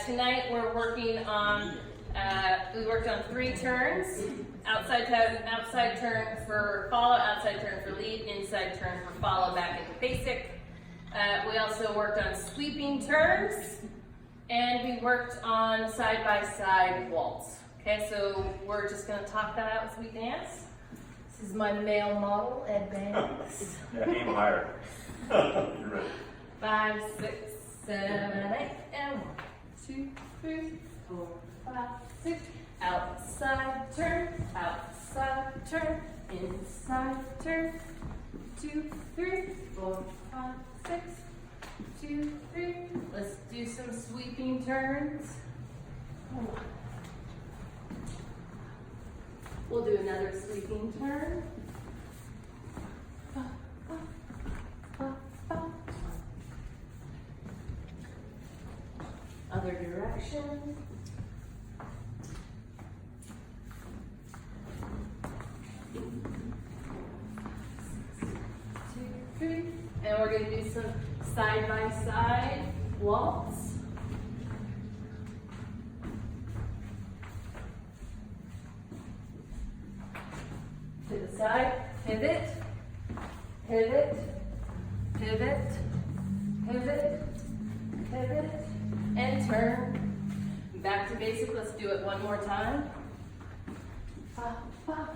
Tonight we're working on, we worked on 3 turns. Outside turn for follow, outside turn for lead, inside turn for follow back into basic. We also worked on sweeping turns, and we worked on side-by-side waltz. Okay, so we're just gonna talk that out as we dance. This is my male model, Ed Banks. Yeah, aim higher. You're ready. 5, 6, 7, 8, and 1, 2, 3, 4, 5, 6. Outside turn, inside turn. 2, 3, 4, 5, 6. 2, 3. Let's do some sweeping turns. We'll do another sweeping turn. Other direction. 2, 3. And we're going to do some side-by-side waltz. To the side, pivot, pivot, pivot, pivot, pivot, and turn. Back to basic, let's do it one more time. Fa, fa.